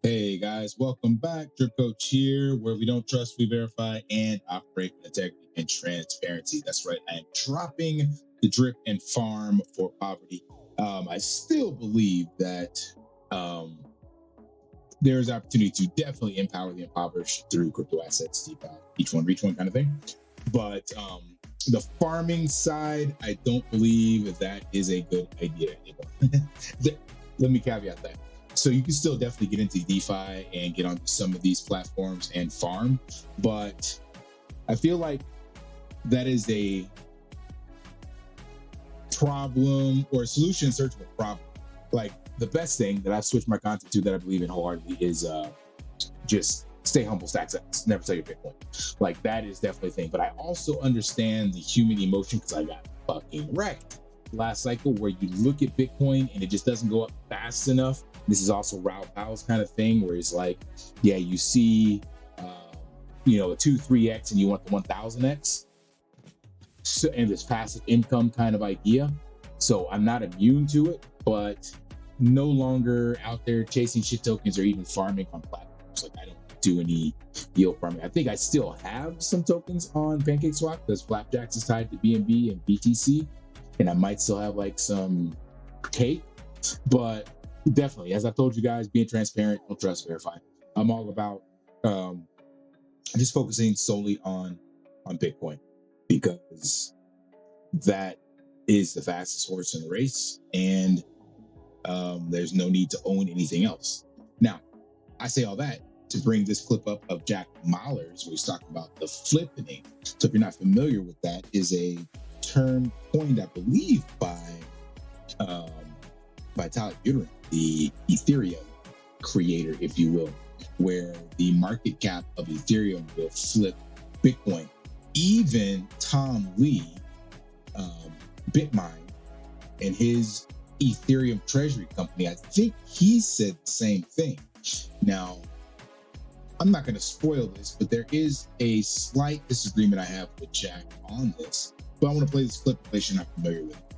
Hey guys, welcome back. Drip Coach here, where we don't trust, we verify, and operate with integrity and transparency. That's right. I am dropping the drip and farm for poverty. I still believe that there is opportunity to definitely empower the impoverished through crypto assets, each one reach one kind of thing. But the farming side, I don't believe that is a good idea anymore. Let me caveat that. So you can still definitely get into DeFi and get onto some of these platforms and farm, but I feel like that is a problem or a solution in search of a problem. Like the best thing that I've switched my content to that I believe in wholeheartedly is just stay humble, stack sats, never sell your Bitcoin. Like that is definitely a thing. But I also understand the human emotion because I got fucking wrecked last cycle where you look at Bitcoin and it just doesn't go up fast enough. This is also Raoul Pal's kind of thing where it's like, yeah, you see, a 2-3x and you want the 1000x. So, and this passive income kind of idea. So I'm not immune to it, but no longer out there chasing shit tokens or even farming on platforms. Like I don't do any yield farming. I think I still have some tokens on PancakeSwap because Flapjacks is tied to BNB and BTC. And I might still have like some cake, but definitely, as I told you guys, being transparent, don't trust, verify. I'm all about just focusing solely on Bitcoin because that is the fastest horse in the race, and there's no need to own anything else. Now, I say all that to bring this clip up of Jack Mallers, where he's talking about the flippening. So if you're not familiar with that, is a term coined, I believe, by Vitalik Buterin, the Ethereum creator, if you will, where the market cap of Ethereum will flip Bitcoin. Even Tom Lee, Bitmine, and his Ethereum Treasury company, I think he said the same thing. Now, I'm not going to spoil this, but there is a slight disagreement I have with Jack on this. But I want to play this flip in case you're not familiar with it.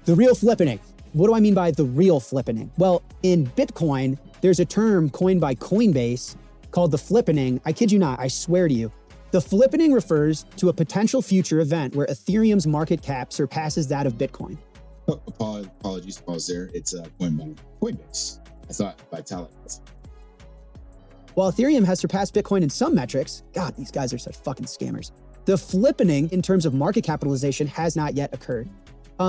The real flippening. What do I mean by the real flippening? Well, in Bitcoin, there's a term coined by Coinbase called the flippening. I kid you not, I swear to you. The flippening refers to a potential future event where Ethereum's market cap surpasses that of Bitcoin. Oh, apologies, pause there. It's coined by Coinbase. I thought Vitalik. While Ethereum has surpassed Bitcoin in some metrics, God, these guys are such fucking scammers. The flippening in terms of market capitalization has not yet occurred.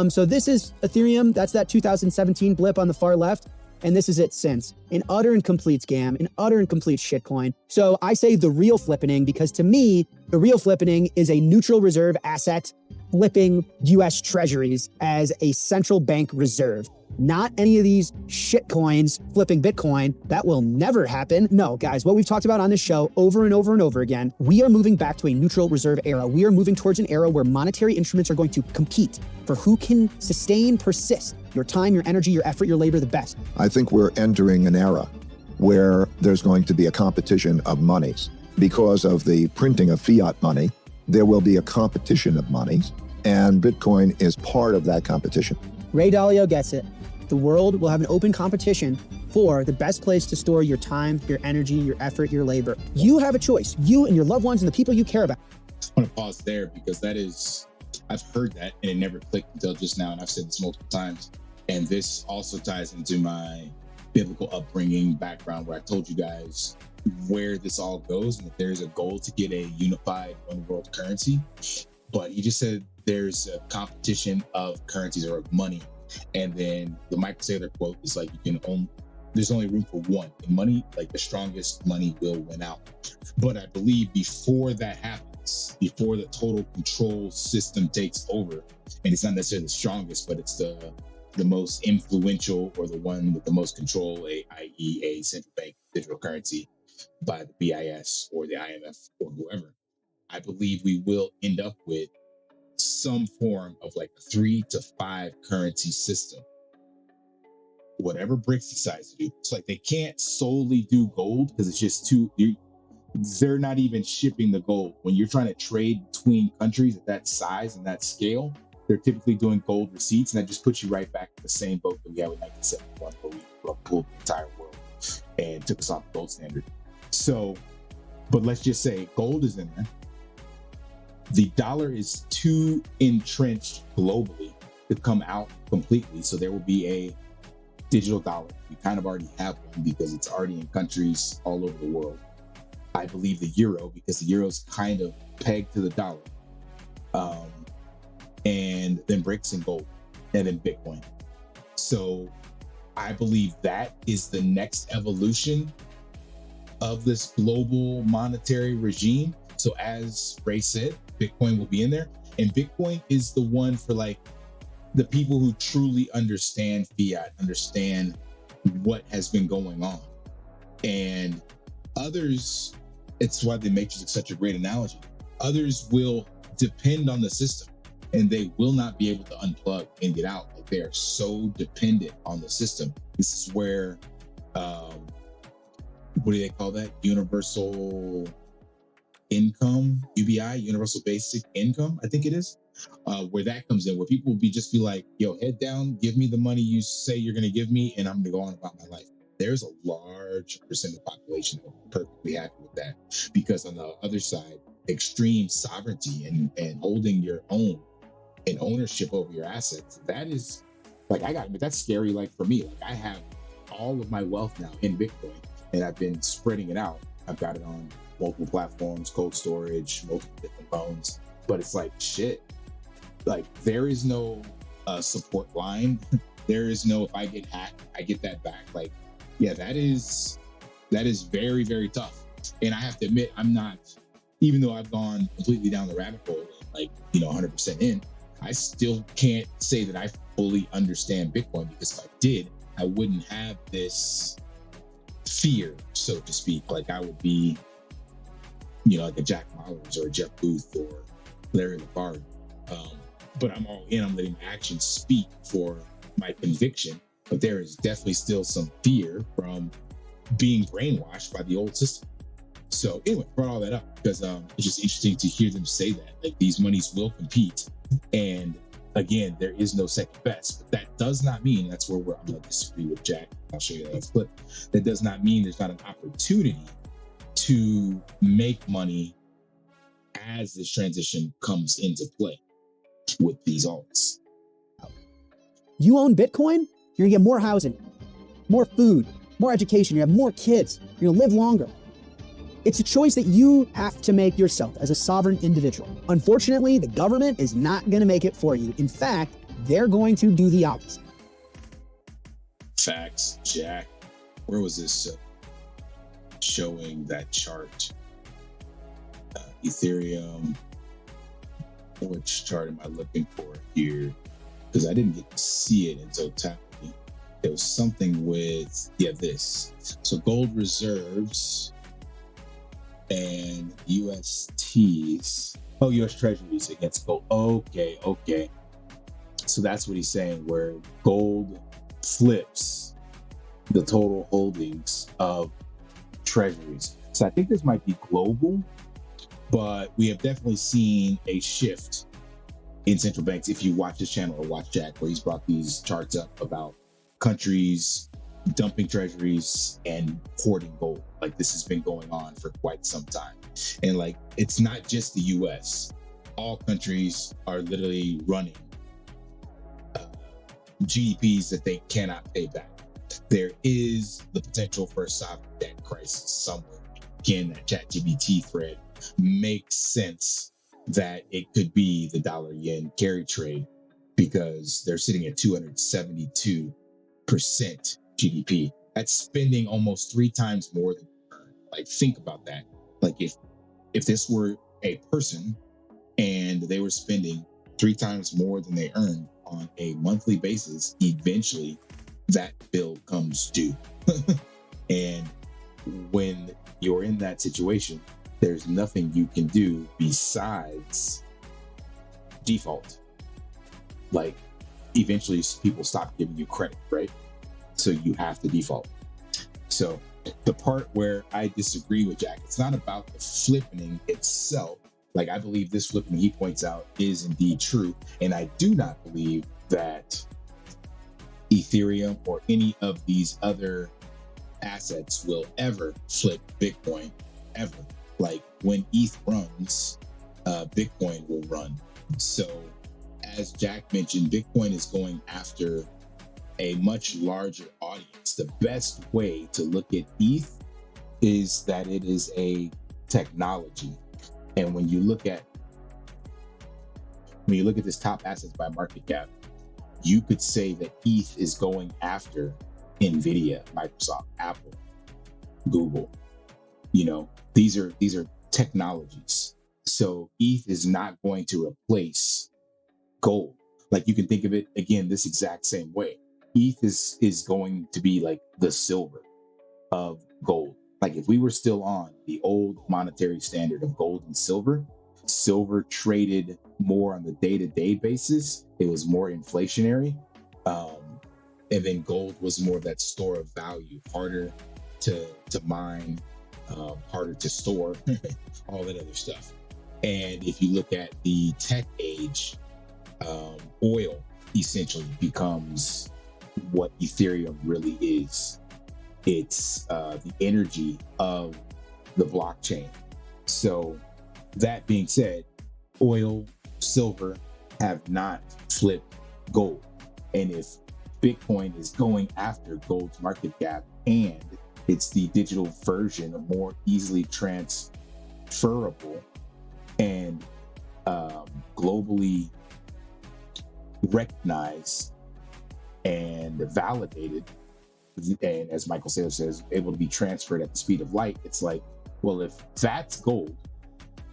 So this is Ethereum. That's that 2017 blip on the far left. And this is it since. An utter and complete scam, an utter and complete shitcoin. So I say the real flippening because to me, the real flippening is a neutral reserve asset flipping US Treasuries as a central bank reserve. Not any of these shit coins flipping Bitcoin. That will never happen. No, guys, what we've talked about on this show over and over and over again, we are moving back to a neutral reserve era. We are moving towards an era where monetary instruments are going to compete for who can sustain, persist your time, your energy, your effort, your labor the best. I think we're entering an era where there's going to be a competition of monies. Because of the printing of fiat money, there will be a competition of monies, and Bitcoin is part of that competition. Ray Dalio gets it. The world will have an open competition for the best place to store your time, your energy, your effort, your labor. You have a choice, you and your loved ones and the people you care about. I want to pause there because that is, I've heard that and it never clicked until just now, and I've said this multiple times. And this also ties into my biblical upbringing background where I told you guys where this all goes and that there's a goal to get a unified one world currency. But he just said there's a competition of currencies or of money. And then the Michael Saylor quote is like, there's only room for one. And money, like the strongest money will win out. But I believe before that happens, before the total control system takes over, and it's not necessarily the strongest, but it's the most influential or the one with the most control, i.e. a central bank digital currency by the BIS or the IMF or whoever, I believe we will end up with some form of like a 3 to 5 currency system. Whatever BRICS decides to do. It's like they can't solely do gold because it's just they're not even shipping the gold. When you're trying to trade between countries at that size and that scale, they're typically doing gold receipts, and that just puts you right back in the same boat that we had with 1971, where we pulled the entire world. and took us off the gold standard. So, but let's just say gold is in there. The dollar is too entrenched globally to come out completely. So there will be a digital dollar. We kind of already have one because it's already in countries all over the world. I believe the euro, because the euro is kind of pegged to the dollar. And then BRICS and gold, and then Bitcoin. So I believe that is the next evolution of this global monetary regime. So as Ray said, Bitcoin will be in there. And Bitcoin is the one for like the people who truly understand fiat, understand what has been going on. And others, it's why the Matrix is such a great analogy. Others will depend on the system and they will not be able to unplug and get out. Like they are so dependent on the system. This is where, what do they call that? Universal income, UBI, universal basic income, I think it is, where that comes in, where people will just be like, yo, head down, give me the money you say you're going to give me, and I'm going to go on about my life. There's a large percent of the population that are perfectly happy with that, because on the other side, extreme sovereignty and holding your own and ownership over your assets, that is like, I got to admit, that's scary. Like for me, like I have all of my wealth now in Bitcoin and I've been spreading it out. I've got it on multiple platforms, cold storage, multiple different phones, but it's like shit. Like there is no support line. There is no, if I get hacked, I get that back. Like, yeah, that is very, very tough. And I have to admit, I'm not, even though I've gone completely down the rabbit hole, like, 100% in, I still can't say that I fully understand Bitcoin, because if I did, I wouldn't have this fear, so to speak. Like I would be, like a Jack Mallers or a Jeff Booth or Larry LaFarge. But I'm all in. I'm letting my actions speak for my conviction. But there is definitely still some fear from being brainwashed by the old system. So anyway, brought all that up because it's just interesting to hear them say that. Like these monies will compete. And again, there is no second best. But that does not mean, that's where I'm going to disagree with Jack. I'll show you the next clip. That does not mean there's not an opportunity to make money as this transition comes into play with these alts. You own Bitcoin, you're gonna get more housing, more food, more education, you have more kids, you're gonna live longer. It's a choice that you have to make yourself as a sovereign individual. Unfortunately, the government is not gonna make it for you. In fact, they're going to do the opposite. Facts, Jack. Where was this showing that chart? Ethereum. Which chart am I looking for here? Because I didn't get to see it in totality. There was something with, this. So gold reserves and USTs. Oh, US Treasuries against gold. Okay. So that's what he's saying, where gold flips the total holdings of Treasuries. So I think this might be global, but we have definitely seen a shift in central banks. If you watch this channel or watch Jack, where he's brought these charts up about countries dumping treasuries and hoarding gold. Like this has been going on for quite some time. And like, it's not just the US. All countries are literally running GDPs that they cannot pay back. There is the potential for a sovereign debt crisis somewhere. Again, that ChatGPT thread makes sense that it could be the dollar yen carry trade, because they're sitting at 272% GDP. That's spending almost 3 times more than earn. Like think about that. Like if this were a person and they were spending 3 times more than they earn on a monthly basis, eventually that bill comes due. And when you're in that situation, there's nothing you can do besides default. Like eventually people stop giving you credit, right? So you have to default. So the part where I disagree with Jack, it's not about the flippening itself. Like I believe this flipping he points out is indeed true. And I do not believe that Ethereum or any of these other assets will ever flip Bitcoin, ever. Like when ETH runs, Bitcoin will run. So as Jack mentioned, Bitcoin is going after a much larger audience. The best way to look at ETH is that it is a technology. And when you look at this top assets by market cap, you could say that ETH is going after Nvidia, Microsoft, Apple, Google. You know, these are technologies. So ETH is not going to replace gold. Like you can think of it again this exact same way. ETH is going to be like the silver of gold. Like if we were still on the old monetary standard of gold and silver traded more on the day-to-day basis. It was more inflationary. And then gold was more of that store of value, harder to mine, harder to store, all that other stuff. And if you look at the tech age, oil essentially becomes what Ethereum really is. It's the energy of the blockchain. So that being said, oil, silver have not flipped gold. And if Bitcoin is going after gold's market cap and it's the digital version of more easily transferable and globally recognized and validated, and as Michael Saylor says, able to be transferred at the speed of light, it's like, well, if that's gold,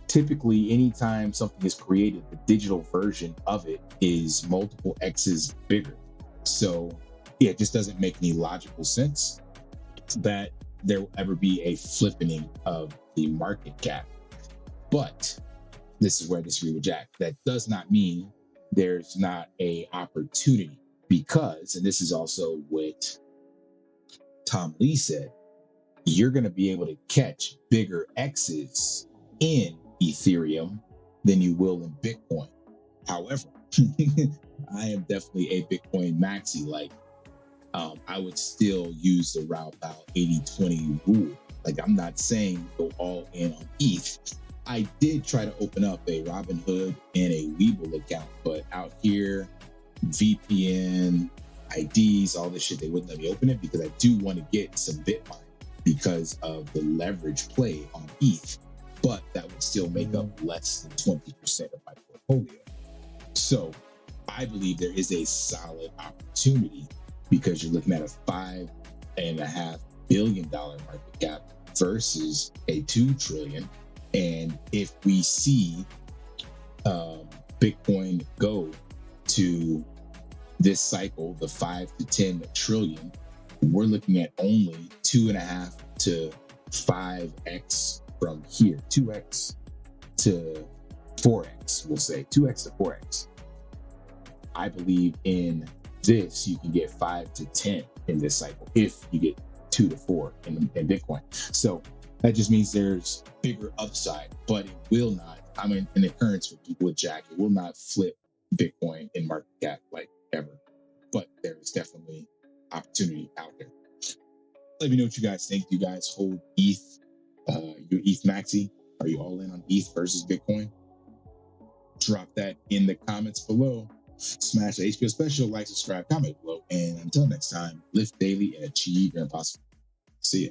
typically anytime something is created, the digital version of it is multiple X's bigger. So yeah, it just doesn't make any logical sense that there will ever be a flippening of the market cap. But this is where I disagree with Jack. That does not mean there's not a opportunity, because, and this is also what Tom Lee said, you're going to be able to catch bigger X's in Ethereum than you will in Bitcoin. However, I am definitely a Bitcoin maxi. Like, I would still use the Raoul Pal 80-20 rule. Like, I'm not saying go all in on ETH. I did try to open up a Robinhood and a Webull account, but out here, VPN, IDs, all this shit, they wouldn't let me open it because I do want to get some Bitcoin because of the leverage play on ETH, but that would still make up less than 20% of my portfolio. So I believe there is a solid opportunity because you're looking at a $5.5 billion market cap versus a $2 trillion. And if we see Bitcoin go to this cycle, the 5 to 10 trillion, we're looking at only 2.5 to 5x from here, 2x to 4x, we'll say 2x to 4x. I believe in this, you can get 5 to 10 in this cycle if you get 2 to 4 in Bitcoin. So that just means there's bigger upside, but it will not, I mean, in occurrence with Jack, it will not flip Bitcoin in market cap like ever. But there is definitely opportunity out there. Let me know what you guys think. Do you guys hold ETH, your ETH maxi? Are you all in on ETH versus Bitcoin? Drop that in the comments below. Smash the HBO special, like, subscribe, comment below. And until next time, live daily and achieve your impossible. See ya.